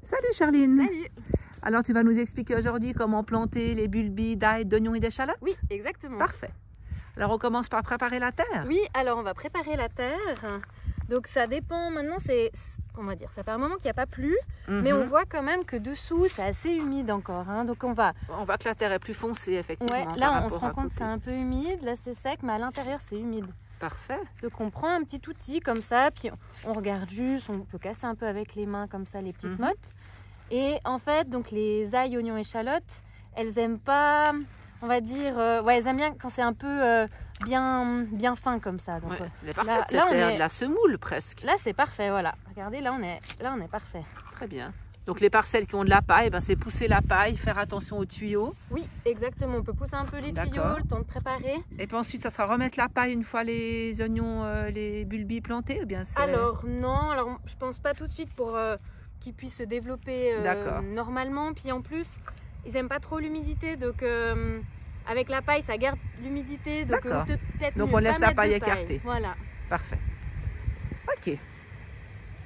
Salut Charline. Salut. Alors tu vas nous expliquer aujourd'hui comment planter les bulbes d'ail, d'oignons et d'échalotes? Oui, exactement. Parfait. Alors on commence par préparer la terre. Oui, alors on va préparer la terre. Donc ça dépend, maintenant on va dire, ça fait un moment qu'il n'y a pas plu, mais on voit quand même que dessous c'est assez humide encore. Donc on voit que la terre est plus foncée effectivement. Ouais, là on se rend compte que c'est un peu humide, là c'est sec, mais à l'intérieur c'est humide. Parfait. Donc on prend un petit outil comme ça, puis on regarde juste, on peut casser un peu avec les mains comme ça les petites mottes. Et en fait, donc les ail, oignons, échalotes, elles aiment pas, on va dire, elles aiment bien quand c'est un peu bien fin comme ça. Donc, elle est parfaite, cette terre de la semoule presque. Là c'est parfait, voilà. Regardez, là on est parfait. Très bien. Donc les parcelles qui ont de la paille, c'est pousser la paille, faire attention aux tuyaux. Oui, exactement. On peut pousser un peu les tuyaux, le temps de préparer. Et puis ensuite, ça sera remettre la paille une fois les oignons, les bulbes plantés ou bien Alors non, alors je pense pas tout de suite pour qu'ils puissent se développer normalement. Puis en plus, ils aiment pas trop l'humidité, donc avec la paille, ça garde l'humidité. Donc peut-être on laisse la paille écartée. Voilà. Parfait. Ok.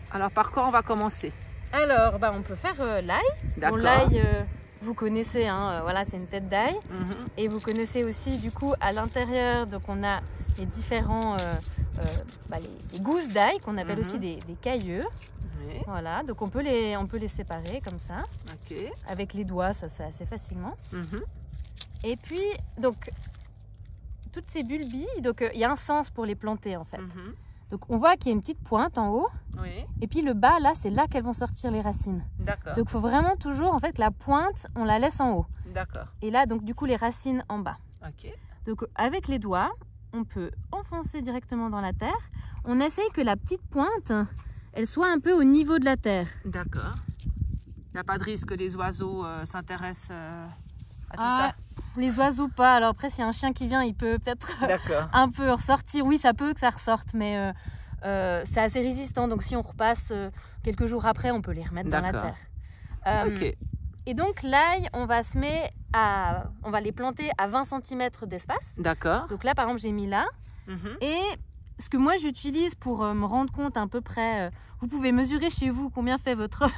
Alors par quoi on va commencer? Alors, on peut faire l'ail. Bon, l'ail, vous connaissez, voilà, c'est une tête d'ail. Et vous connaissez aussi, du coup, à l'intérieur, donc on a les différents, les gousses d'ail, qu'on appelle aussi des cailleux. Oui. Voilà, donc on peut les séparer comme ça. Ok. Avec les doigts, ça se fait assez facilement. Et puis, donc, toutes ces bulbes, donc il y a un sens pour les planter, en fait. Donc on voit qu'il y a une petite pointe en haut, et puis le bas, là, c'est là qu'elles vont sortir les racines. D'accord. Donc il faut vraiment toujours, en fait, la pointe, on la laisse en haut. D'accord. Et là, donc du coup, les racines en bas. Ok. Donc avec les doigts, on peut enfoncer directement dans la terre. On essaye que la petite pointe, elle soit un peu au niveau de la terre. D'accord. Il n'y a pas de risque que les oiseaux s'intéressent à tout ça? Les oiseaux pas. Alors après, s'il y a un chien qui vient, il peut peut-être un peu ressortir. Oui, ça peut que ça ressorte, mais c'est assez résistant. Donc si on repasse quelques jours après, on peut les remettre dans la terre. Et donc l'ail, on va les planter à 20 cm d'espace. D'accord. Donc là, par exemple, j'ai mis là. Et ce que moi j'utilise pour me rendre compte à peu près, vous pouvez mesurer chez vous combien fait votre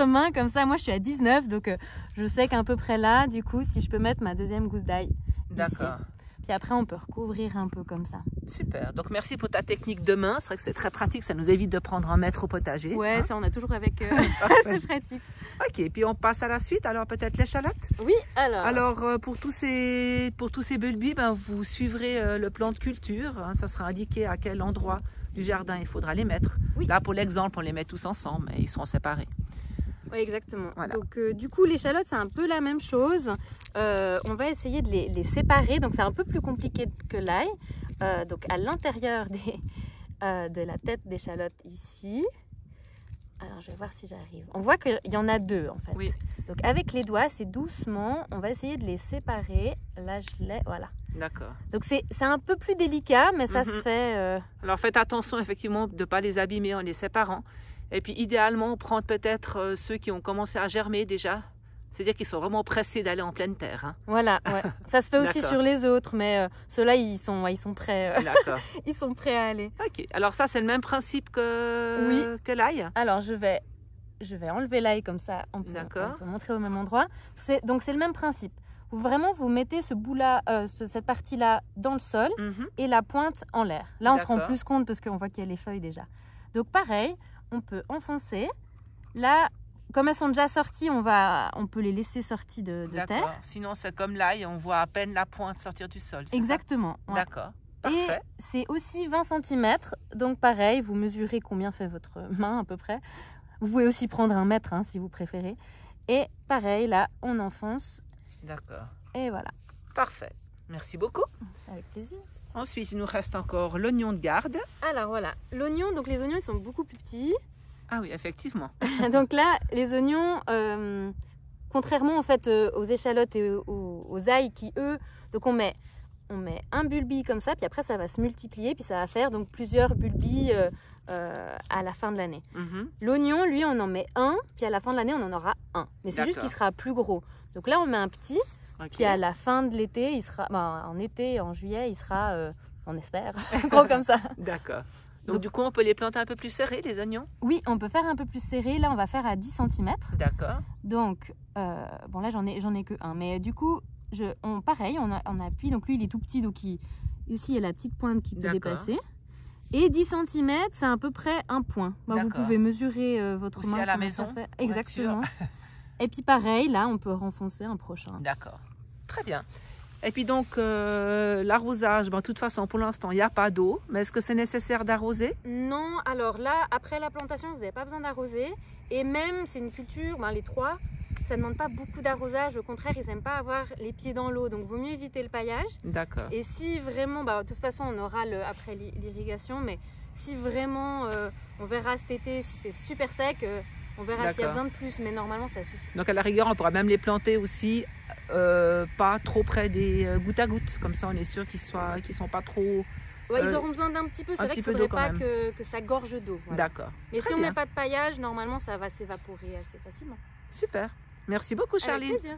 main, comme ça. Moi je suis à 19, donc je sais qu'à peu près là, du coup, si je peux mettre ma deuxième gousse d'ail. D'accord. Puis après on peut recouvrir un peu comme ça. Super, donc merci pour ta technique de main, c'est vrai que c'est très pratique, ça nous évite de prendre un mètre au potager. Ouais, ça on a toujours avec, c'est pratique. Ok, puis on passe à la suite, alors peut-être l'échalote? Oui, alors... Alors pour tous ces bulbes, vous suivrez le plan de culture, ça sera indiqué à quel endroit du jardin il faudra les mettre. Là pour l'exemple, on les met tous ensemble, mais ils seront séparés. Oui, exactement. Voilà. Donc du coup, l'échalote, c'est un peu la même chose. On va essayer de les séparer, donc c'est un peu plus compliqué que l'ail. Donc à l'intérieur de la tête d'échalote ici. Alors je vais voir si j'arrive. On voit qu'il y en a deux en fait. Oui. Donc avec les doigts, c'est doucement, on va essayer de les séparer. Là je l'ai, voilà. D'accord. Donc c'est un peu plus délicat, mais ça se fait. Alors faites attention effectivement de ne pas les abîmer en les séparant. Et puis idéalement, prendre peut-être ceux qui ont commencé à germer déjà. C'est-à-dire qu'ils sont vraiment pressés d'aller en pleine terre. Voilà, ouais. Ça se fait aussi sur les autres, mais ceux-là, ils sont prêts. Ils sont prêts à aller. Ok, alors ça, c'est le même principe que l'ail? Alors, je vais enlever l'ail comme ça, on peut montrer au même endroit. Donc, c'est le même principe. Vous mettez ce bout-là, cette partie-là dans le sol et la pointe en l'air. Là, on se rend plus compte parce qu'on voit qu'il y a les feuilles déjà. Donc, pareil, on peut enfoncer. Là, comme elles sont déjà sorties, on peut les laisser sorties de terre. Sinon, c'est comme l'ail, on voit à peine la pointe sortir du sol. Exactement. Ouais. D'accord. Parfait. Et c'est aussi 20 cm. Donc pareil, vous mesurez combien fait votre main à peu près. Vous pouvez aussi prendre 1 mètre si vous préférez. Et pareil, là, on enfonce. D'accord. Et voilà. Parfait. Merci beaucoup. Avec plaisir. Ensuite, il nous reste encore l'oignon de garde. Alors voilà, l'oignon, donc les oignons, ils sont beaucoup plus petits. Ah oui, effectivement. Donc là, les oignons, contrairement en fait aux échalotes et aux ail qui, eux, donc on met un bulbe comme ça, puis après ça va se multiplier, puis ça va faire donc plusieurs bulbes à la fin de l'année. L'oignon, lui, on en met un, puis à la fin de l'année, on en aura un. Mais c'est juste qu'il sera plus gros. Donc là, on met un petit, puis à la fin de l'été, il sera, en été, en juillet, il sera, on espère, gros comme ça. D'accord. Donc du coup, on peut les planter un peu plus serrés, les oignons? Oui, on peut faire un peu plus serré. Là, on va faire à 10 cm. D'accord. Donc, bon là, j'en ai que un. Mais du coup, pareil, on appuie. Donc lui, il est tout petit. Donc ici, il y a la petite pointe qui peut dépasser. Et 10 cm, c'est à peu près un point. Bah, vous pouvez mesurer votre aussi main. À la maison. Exactement. Et puis pareil, là, on peut renfoncer un prochain. D'accord. Très bien. Et puis donc, l'arrosage, de toute façon, pour l'instant, il n'y a pas d'eau. Mais est-ce que c'est nécessaire d'arroser? Non, alors là, après la plantation, vous n'avez pas besoin d'arroser. Et même, c'est une culture, les 3, ça ne demande pas beaucoup d'arrosage. Au contraire, ils n'aiment pas avoir les pieds dans l'eau. Donc, il vaut mieux éviter le paillage. D'accord. Et si vraiment, de toute façon, on aura après l'irrigation. Mais si vraiment, on verra cet été, si c'est super sec, on verra s'il y a besoin de plus. Mais normalement, ça suffit. Donc, à la rigueur, on pourra même les planter aussi. Pas trop près des gouttes à gouttes, comme ça on est sûr qu'ils sont pas trop... ils auront besoin d'un petit peu, c'est vrai qu'il ne faudrait pas que ça gorge d'eau. Voilà. D'accord. Mais si on ne met pas de paillage, normalement ça va s'évaporer assez facilement. Super, merci beaucoup Charline. Avec plaisir.